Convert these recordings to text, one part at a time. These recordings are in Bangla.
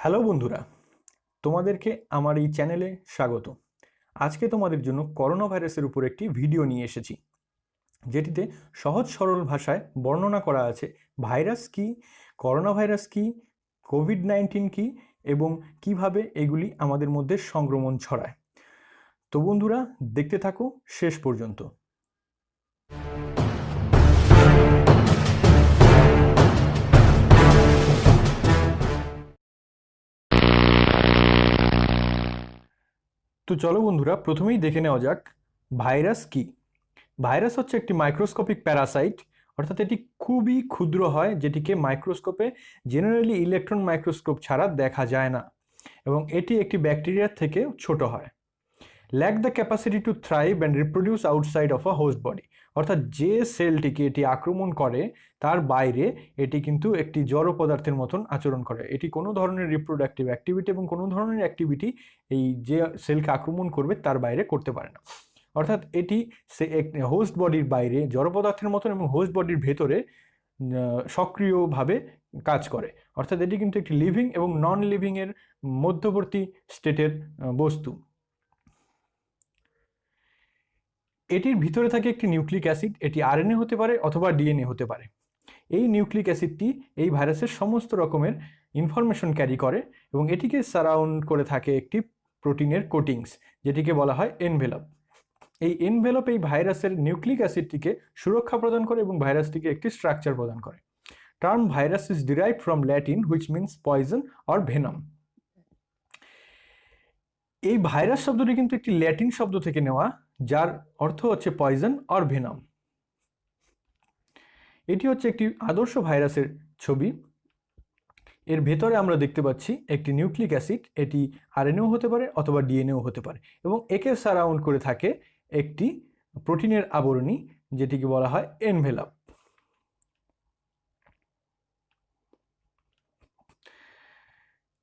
হ্যালো বন্ধুরা, তোমাদেরকে আমার এই চ্যানেলে স্বাগত। আজকে তোমাদের জন্য করোনা ভাইরাসের উপর একটি ভিডিও নিয়ে এসেছি, যেটিতে সহজ সরল ভাষায় বর্ণনা করা আছে ভাইরাস কি, করোনা ভাইরাস কি, কোভিড-19 কি এবং কিভাবে এগুলি আমাদের মধ্যে সংক্রমণ ছড়ায়। তো বন্ধুরা, দেখতে থাকো শেষ পর্যন্ত। তো চলো বন্ধুরা, প্রথমেই দেখে নেওয়া যাক ভাইরাস কি। ভাইরাস হচ্ছে একটি মাইক্রোস্কোপিক প্যারাসাইট, অর্থাৎ এটি খুবই ক্ষুদ্র হয়, যেটিকে মাইক্রোস্কোপে জেনারেলি ইলেকট্রন মাইক্রোস্কোপ ছাড়া দেখা যায় না, এবং এটি একটি ব্যাকটেরিয়ার থেকে ছোট হয়। Lack the capacity to thrive and reproduce outside of a host body, অর্থাৎ যে সেলটিকে এটি আক্রমণ করে তার বাইরে এটি কিন্তু একটি জড় পদার্থের মতন আচরণ করে। এটি কোনো ধরনের রিপ্রোডাক্টিভ অ্যাক্টিভিটি এবং কোনো ধরনের অ্যাক্টিভিটি এই যে সেলকে আক্রমণ করবে তার বাইরে করতে পারে না। অর্থাৎ এটি হোস্ট বডির বাইরে জড় পদার্থের মতন এবং হোস্ট বডির ভেতরে সক্রিয়ভাবে কাজ করে। অর্থাৎ এটি কিন্তু একটি লিভিং এবং নন লিভিংয়ের মধ্যবর্তী স্টেটের বস্তু। এটির ভিতরে থাকে একটি নিউক্লিক অ্যাসিড, এটি আরএনএ হতে পারে অথবা ডিএনএ হতে পারে। এই নিউক্লিক অ্যাসিডটি এই ভাইরাসের সমস্ত রকমের ইনফরমেশন ক্যারি করে এবং এটিকে সারাউন্ড করে থাকে একটি প্রোটিনের কোটিংস, যেটিকে বলা হয় এনভেলপ। এই এনভেলপ এই ভাইরাসের নিউক্লিক অ্যাসিডটিকে সুরক্ষা প্রদান করে এবং ভাইরাসটিকে একটি স্ট্রাকচার প্রদান করে। Term virus is derived from Latin which means poison or venom. এই ভাইরাস শব্দটি কিন্তু একটি ল্যাটিন শব্দ থেকে নেওয়া, যার অর্থ হচ্ছে পয়জন অর ভেনম। এটি হচ্ছে একটি আদর্শ ভাইরাসের ছবি। এর ভেতরে আমরা দেখতে পাচ্ছি একটি নিউক্লিক অ্যাসিড, এটি আরএনএও হতে পারে অথবা ডিএনএও হতে পারে, এবং একে সারাউন্ড করে থাকে একটি প্রোটিনের আবরণী, যেটিকে বলা হয় এনভেলপ।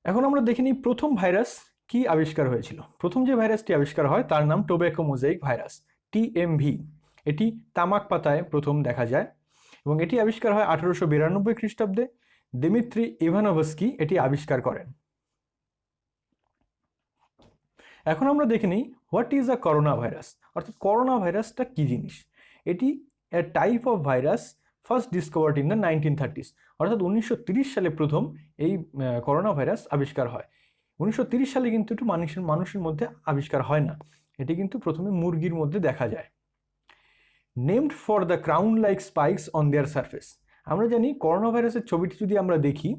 এখন আমরা দেখে নিই প্রথম ভাইরাস কি আবিষ্কার হয়েছিল। প্রথম যে ভাইরাসটি আবিষ্কার হয় তার নাম টোব্যাকো মোজাইক ভাইরাস, টিএমভি। এটি তামাক পাতায় প্রথম দেখা যায় এবং এটি আবিষ্কার হয় 1892 খ্রিস্টাব্দে। দিমিত্রি ইভানোভস্কি এটি আবিষ্কার করেন। এখন আমরা দেখে নিই what is a corona virus, অর্থাৎ করোনা ভাইরাসটা কি জিনিস। এটি a type of virus first discovered in the 1930s, অর্থাৎ 1930 সালে প্রথম এই করোনা ভাইরাস আবিষ্কার হয়। 1930 সালে কিন্তু একটু মানুষের মধ্যে আবিষ্কার হয় না, এটি কিন্তু প্রথমে মুরগির মধ্যে দেখা যায়। Named for the crown like spikes on their surface. আমরা জানি করোনা ভাইরাসের ছবিটি যদি আমরা দেখি,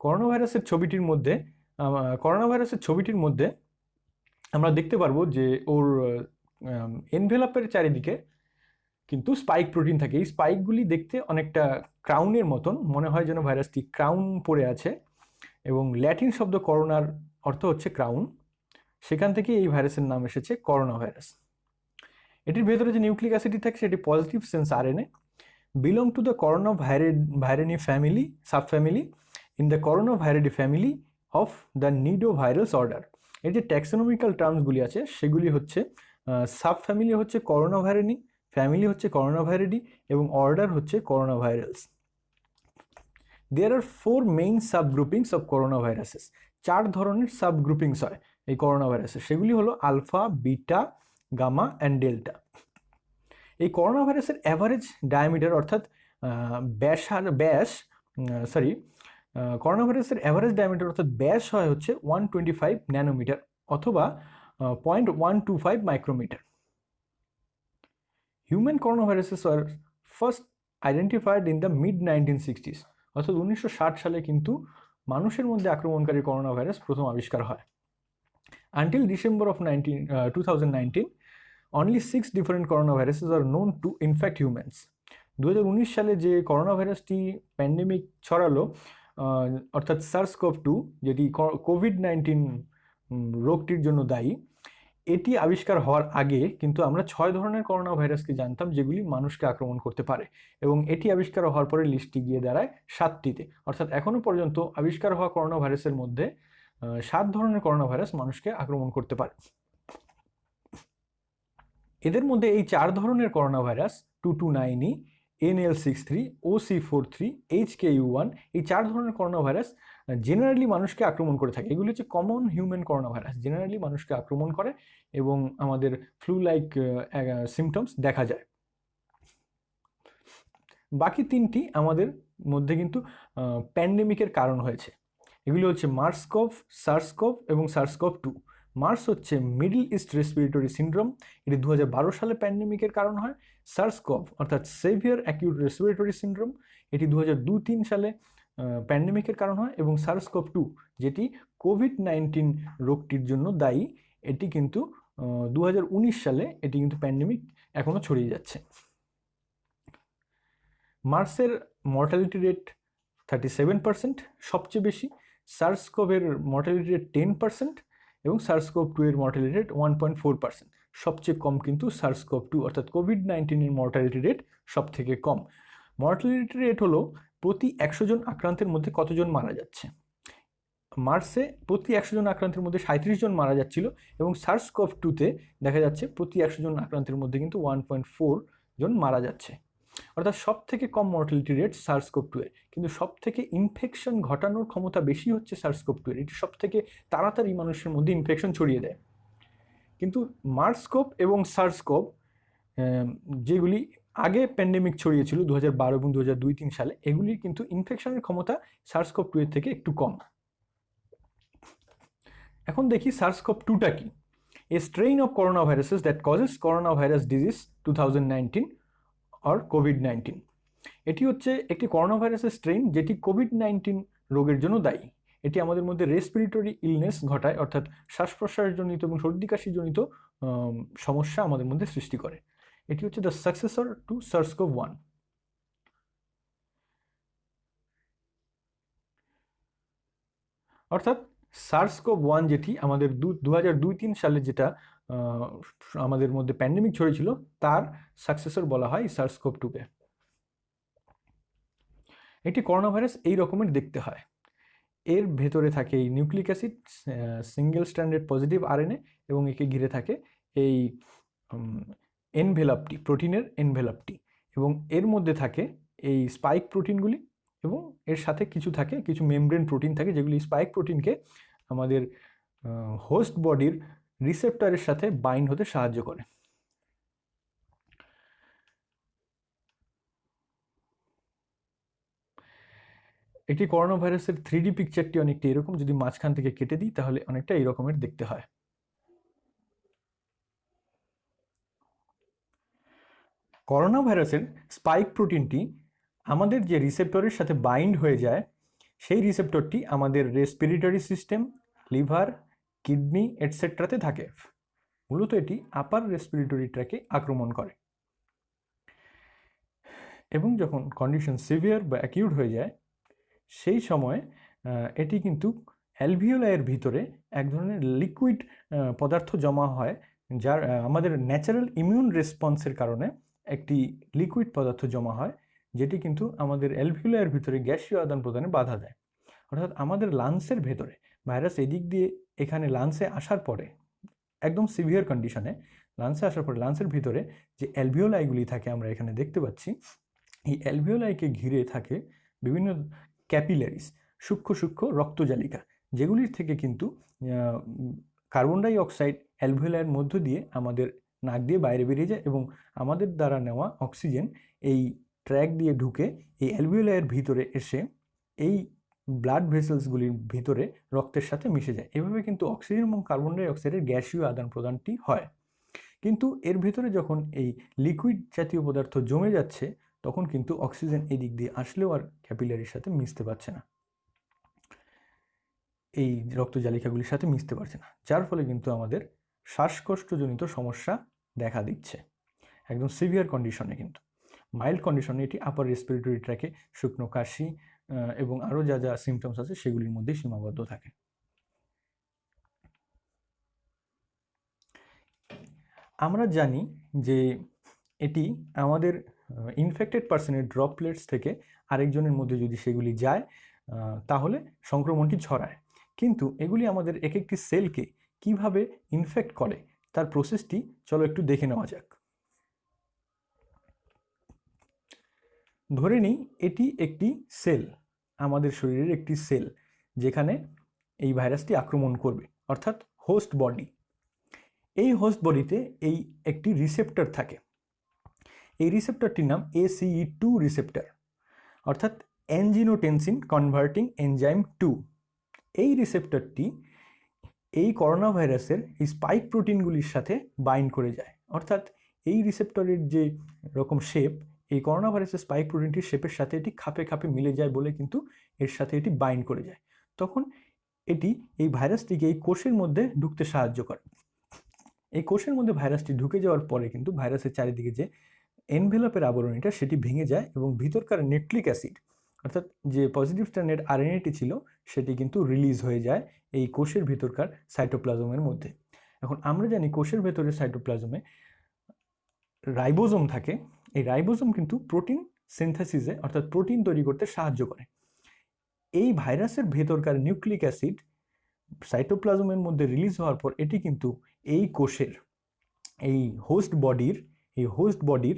করোনা ভাইরাসের ছবিটির মধ্যে আমরা দেখতে পারবো যে ওর এনভেলপের চারিদিকে কিন্তু স্পাইক প্রোটিন থাকে। এই স্পাইকগুলি দেখতে অনেকটা ক্রাউনের মতন মনে হয়, যেন ভাইরাসটি ক্রাউন পরে আছে, এবং ল্যাটিন শব্দ করোনার অর্থ হচ্ছে ক্রাউন, সেখান থেকে এই ভাইরাসের নাম এসেছে করোনা ভাইরাস। এটির ভেতরে যে নিউক্লিক অ্যাসিডটি থাকে সেটি positive sense RNA, belong to the Coronavirinae family subfamily in the Coronaviridae family of the Nidovirales order. এর যে ট্যাক্সোনমিক্যাল টার্মসগুলি আছে সেগুলি হচ্ছে সাবফ্যামিলি হচ্ছে করোনা ভাইরানি, ফ্যামিলি হচ্ছে করোনা ভাইরাডি এবং অর্ডার হচ্ছে Coronavirales. There are 4 main subgroupings of corona viruses. 4 ধরনের সাবগ্রুপিংস হয় এই করোনা ভাইরাসের, সেগুলি হলো alpha, beta, gamma and delta. এই করোনা ভাইরাসের অ্যাভারেজ ডায়ামিটার অর্থাৎ করোনা ভাইরাসের অ্যাভারেজ ডায়ামিটার অর্থাৎ ব্যাস হয় হচ্ছে 125 ন্যানোমিটার অথবা 0.125 micrometre. Human corona viruses are first identified in the mid 1960s, অর্থাৎ 1960 সালে কিন্তু মানুষের মধ্যে আক্রমণকারী করোনা ভাইরাস প্রথম আবিষ্কার হয়। Until December of 2019 only 6 different coronaviruses are known to infect humans. 2019 সালে যে করোনা ভাইরাসটি প্যান্ডেমিক ছড়ালো, অর্থাৎ SARS-CoV-2, যেটি কোভিড-19 রোগটির জন্য দায়ী, এটি আবিষ্কার হওয়ার আগে কিন্তু আমরা 6 ধরনের করোনা ভাইরাসকে জানতাম যেগুলি মানুষকে আক্রমণ করতে পারে, এবং এটি আবিষ্কার হওয়ার পরে লিস্টটি গিয়ে দাঁড়ায় 7টিতে। অর্থাৎ এখনো পর্যন্ত আবিষ্কার হওয়া করোনা ভাইরাসের মধ্যে 7 ধরনের করোনা ভাইরাস মানুষকে আক্রমণ করতে পারে। এদের মধ্যে এই 4 ধরনের corona virus 229E, NL63, OC43, HKU1, এই 4 ধরনের করোনা ভাইরাস জেনারেলি মানুষকে আক্রমণ করে থাকে। এগুলি হচ্ছে common human corona virus, generally মানুষকে আক্রমণ করে এবং আমাদের ফ্লু লাইক সিমটমস দেখা যায়। বাকি 3টি আমাদের মধ্যে কিন্তু প্যান্ডেমিকের কারণ হয়েছে। এগুলি হচ্ছে মার্সকভ, সার্সকভ এবং সার্সকভ-2। মার্স হচ্ছে মিডল ইস্ট রেসপিরেটরি সিন্ড্রোম, এটি 2012 সালে প্যান্ডেমিকের কারণ হয়। সার্সকভ অর্থাৎ সেভিয়ার অ্যাকিউট রেসপিরেটরি সিন্ড্রোম, এটি 2002-3 সালে প্যান্ডেমিকের কারণ হয়। এবং সার্সকভ-2 যেটি কোভিড-19 রোগটির জন্য দায়ী, এটি কিন্তু 2019 সালে এটি কিন্তু প্যান্ডেমিক এখনও ছড়িয়ে যাচ্ছে। মার্সের মর্টালিটি রেট 37%, সবচেয়ে বেশি। সার্সকভের মর্টালিটি রেট 10% এবং সার্সকভ-2 এর মর্টালিটি রেট 1.4%। সবচেয়ে কম কিন্তু সার্সকভ-2 অর্থাৎ কোভিড-19 এর মর্টালিটি রেট সব থেকে কম। মর্টালিটি রেট হলো প্রতি 100 জন আক্রান্তের মধ্যে কতজন মারা যাচ্ছে। মার্সে প্রতি 100 জন আক্রান্তের মধ্যে 37 জন মারা যাচ্ছিল এবং সার্সকভ-2তে দেখা যাচ্ছে প্রতি 100 জন আক্রান্তের মধ্যে কিন্তু 1.4 জন মারা যাচ্ছে। অর্থাৎ সব থেকে কম মর্টালিটি রেট সার্সকভ-2 এর, কিন্তু সব থেকে ইনফেকশন ঘটানোর ক্ষমতা বেশি হচ্ছে সার্সকভ-2 এর। এটি সব থেকে তাড়াতাড়ি মানুষের মধ্যে ইনফেকশন ছড়িয়ে দেয়। কিন্তু মার্সকভ এবং সার্সকভ যেগুলি আগে প্যান্ডেমিক ছড়িয়েছিল 2012 এবং 2002-3 সালে, এগুলির কিন্তু ইনফেকশনের ক্ষমতা সার্সকভ-2 এর থেকে একটু কম। এখন দেখি সার্সকভ-2টা কি। A strain of corona viruses that causes corona virus disease 2019 or কোভিড-19। এটি হচ্ছে একটি করোনা ভাইরাসের স্ট্রেইন যেটি কোভিড-19 রোগের জন্য দায়ী। এটি আমাদের মধ্যে রেসপিরেটরি ইলনেস ঘটায়, অর্থাৎ শ্বাস প্রশ্বাসজনিত এবং সর্দি কাশিজনিত সমস্যা আমাদের মধ্যে সৃষ্টি করে। এটি হচ্ছে দ্য সাকসেসর টু সার্সকভ-1। অর্থাৎ সার্সকভ-1 যেটি আমাদের 2002-3 সালে যেটা আমাদের মধ্যে প্যান্ডেমিক ছড়িয়েছিল, তার সাকসেসর বলা হয় সার্সকভ-2কে। এটি করোনা ভাইরাস এই রকমের দেখতে হয়। এর ভেতরে থাকে এই nucleic acid, single stranded positive RNA, এবং একে ঘিরে থাকে এই এনভেলাপটি, প্রোটিনের এনভেলাপটি, এবং এর মধ্যে থাকে এই স্পাইক প্রোটিনগুলি, এবং এর সাথে কিছু মেমব্রেন প্রোটিন থাকে যেগুলি স্পাইক প্রোটিনকে আমাদের হোস্ট বডির রিসেপ্টরের সাথে বাইন্ড হতে সাহায্য করে। একটি করোনা ভাইরাসের 3D পিকচারটি অনেকটা এরকম, যদি মাঝখান থেকে কেটে দিই তাহলে অনেকটা এই রকমের দেখতে হয়। করোনা ভাইরাসের স্পাইক প্রোটিনটি আমাদের যে রিসেপ্টরের সাথে বাইন্ড হয়ে যায়, সেই রিসেপ্টরটি আমাদের রেসপিরেটরি সিস্টেম, লিভার, কিডনি এটসেট্রাতে থাকে। মূলত এটি আপার রেসপিরেটরি ট্র্যাকে আক্রমণ করে, এবং যখন কন্ডিশন সিভিয়ার বা অ্যাকিউট হয়ে যায়, সেই সময় এটি কিন্তু অ্যালভিওলাইয়ের ভিতরে এক ধরনের লিকুইড পদার্থ জমা হয়, যার আমাদের ন্যাচারাল ইমিউন রেসপন্সের কারণে একটি লিকুইড পদার্থ জমা হয়, যেটি কিন্তু আমাদের অ্যালভিওলাইয়ের ভিতরে গ্যাসীয় আদান প্রদানে বাধা দেয়। অর্থাৎ আমাদের লাংসের ভেতরে ভাইরাস এদিক দিয়ে এখানে লাংসে আসার পরে, একদম সিভিয়ার কন্ডিশনে লাংসে আসার পরে, লাংসের ভিতরে যে অ্যালভিওলাইগুলি থাকে আমরা এখানে দেখতে পাচ্ছি, এই অ্যালভিওলাইকে ঘিরে থাকে বিভিন্ন ক্যাপিলারিস, সূক্ষ্ম রক্তজালিকা, যেগুলির থেকে কিন্তু কার্বন ডাই অক্সাইড অ্যালভিওলাইয়ের মধ্য দিয়ে আমাদের নাক দিয়ে বাইরে বেরিয়ে যায়, এবং আমাদের দ্বারা নেওয়া অক্সিজেন এই ট্র্যাক দিয়ে ঢুকে এই অ্যালভিওলাইয়ের ভিতরে এসে এই ব্লাড ভেসেলসগুলির ভিতরে রক্তের সাথে মিশে যায়। এভাবে কিন্তু অক্সিজেন এবং কার্বন ডাই অক্সাইডের গ্যাসীয় আদান প্রদানটি হয়। কিন্তু এর ভিতরে যখন এই লিকুইড জাতীয় পদার্থ জমে যাচ্ছে, তখন কিন্তু অক্সিজেন এই দিক দিয়ে আসলেও আর ক্যাপিলারির সাথে মিশতে পারছে না, এই রক্তজালিকাগুলির সাথে মিশতে পারছে না, যার ফলে কিন্তু আমাদের শ্বাসকষ্টজনিত সমস্যা দেখা দিচ্ছে একদম সিভিয়ার কন্ডিশনে। কিন্তু মাইল্ড কন্ডিশনে এটি আপার রেসপিরেটরি ট্র্যাকে শুকনো কাশি এবং আরও যা সিমটমস আছে সেগুলির মধ্যেই সীমাবদ্ধ থাকে। আমরা জানি যে এটি আমাদের ইনফেক্টেড পার্সনের ড্রপলেটস থেকে আরেকজনের মধ্যে যদি সেগুলি যায়, তাহলে সংক্রমণটি ছড়ায়। কিন্তু এগুলি আমাদের এক একটি সেলকে কিভাবে ইনফেক্ট করে তার প্রসেসটি চলো একটু দেখে নেওয়া যাক। ধরে নিই এটি একটি সেল, আমাদের শরীরের একটি সেল যেখানে এই ভাইরাসটি আক্রমণ করবে, অর্থাৎ হোস্ট বডি। এই হোস্ট বডিতে এই একটি রিসেপ্টর থাকে, এই রিসেপ্টরটির নাম ACE2 রিসেপ্টর, অর্থাৎ অ্যাঞ্জিনোটেনসিন কনভার্টিং এনজাইম 2। এই রিসেপ্টরটি এই করোনা ভাইরাসের এই স্পাইক প্রোটিনগুলির সাথে বাইন্ড করে যায়, অর্থাৎ এই রিসেপ্টরের যে রকম শেপ, এই করোনা ভাইরাসের স্পাইক প্রোটিনটির শেপের সাথে এটি খাপে খাপে মিলে যায় বলে কিন্তু এর সাথে এটি বাইন্ড করে যায়। তখন এটি এই ভাইরাসটিকে এই কোষের মধ্যে ঢুকতে সাহায্য করে। এই কোষের মধ্যে ভাইরাসটি ঢুকে যাওয়ার পরে কিন্তু ভাইরাসের চারিদিকে যে এনভেলপের আবরণীটা সেটি ভেঙে যায় এবং ভিতরকার নিউক্লিক অ্যাসিড, অর্থাৎ যে পজিটিভ স্ট্র্যান্ডের আরএনএটি ছিল সেটি কিন্তু রিলিজ হয়ে যায় এই কোষের ভিতরকার সাইটোপ্লাজমের মধ্যে। এখন আমরা জানি কোষের ভেতরের সাইটোপ্লাজমে রাইবোজোম থাকে, এই রাইবোজোম কিন্তু প্রোটিন সিনথেসিসে অর্থাৎ প্রোটিন তৈরি করতে সাহায্য করে। এই ভাইরাসের ভেতরকার নিউক্লিক অ্যাসিড সাইটোপ্লাজমের মধ্যে রিলিজ হওয়ার পর এটি কিন্তু এই কোষের এই হোস্ট বডির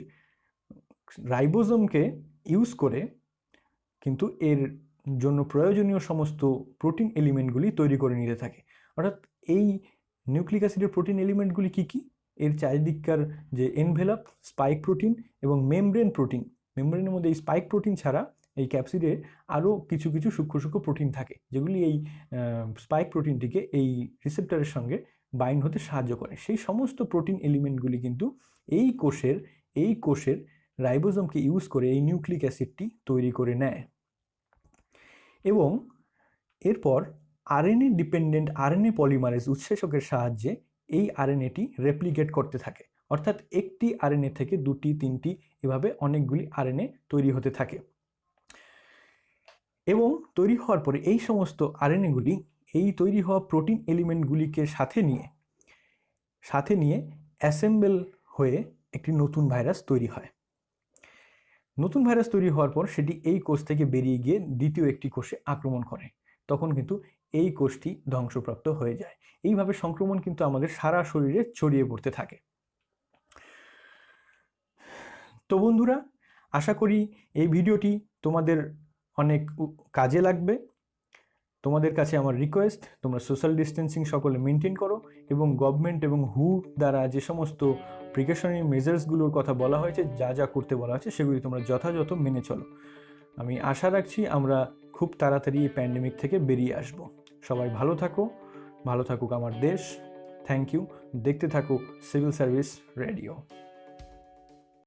রাইবোজোমকে ইউজ করে কিন্তু এর জন্য প্রয়োজনীয় সমস্ত প্রোটিন এলিমেন্টগুলি তৈরি করে নিতে থাকে। অর্থাৎ এই নিউক্লিক অ্যাসিডের প্রোটিন এলিমেন্টগুলি কী কী? এর চারিদিককার যে এনভেলপ, স্পাইক প্রোটিন এবং মেমব্রেন প্রোটিন, মেমব্রেনের মধ্যে এই স্পাইক প্রোটিন ছাড়া এই ক্যাপসিডে আরও কিছু কিছু সূক্ষ্ম সূক্ষ্ম প্রোটিন থাকে যেগুলি এই স্পাইক প্রোটিনটিকে এই রিসেপ্টরের সঙ্গে বাইন্ড হতে সাহায্য করে। সেই সমস্ত প্রোটিন এলিমেন্টগুলি কিন্তু এই কোষের রাইবোজোমকে ইউজ করে এই নিউক্লিক অ্যাসিডটি তৈরি করে নেয় এবং এরপর আরএনএ ডিপেন্ডেন্ট আরএনএ পলিমারেজ উৎসেচকের সাহায্যে এই আরএনএটি রেপ্লিকেট করতে থাকে, অর্থাৎ একটি আরএনএ থেকে 2টি 3টি এভাবে অনেকগুলি আরএনএ তৈরি হতে থাকে এবং তৈরি হওয়ার পরে এই সমস্ত আরএনএগুলি এই তৈরি হওয়া প্রোটিন এলিমেন্টগুলিকে সাথে নিয়ে অ্যাসেম্বল হয়ে একটি নতুন ভাইরাস তৈরি হয়। নতুন ভাইরাস তৈরি হওয়ার পর সেটি এই কোষ থেকে বেরিয়ে গিয়ে দ্বিতীয় একটি কোষে আক্রমণ করে, তখন কিন্তু এই কোষটি ধ্বংসপ্রাপ্ত হয়ে যায়। এইভাবে সংক্রমণ কিন্তু আমাদের সারা শরীরে ছড়িয়ে পড়তে থাকে। তো বন্ধুরা, আশা করি এই ভিডিওটি তোমাদের অনেক কাজে লাগবে। তোমাদের কাছে আমার রিকোয়েস্ট, তোমরা সোশ্যাল ডিস্টেন্সিং সকলে মেনটেন করো এবং গভর্নমেন্ট এবং হু দ্বারা যে সমস্ত প্রিকশনারি মেজার্সগুলোর কথা বলা হয়েছে, যা যা করতে বলা হয়েছে সেগুলি তোমরা যথাযথ মেনে চলো। আমি আশা রাখছি আমরা খুব তাড়াতাড়ি এই প্যান্ডেমিক থেকে বেরিয়ে আসব। সবাই ভালো থাকুক আমার দেশ। Thank you. দেখতে থাকো সিভিল সার্ভিস রেডিও।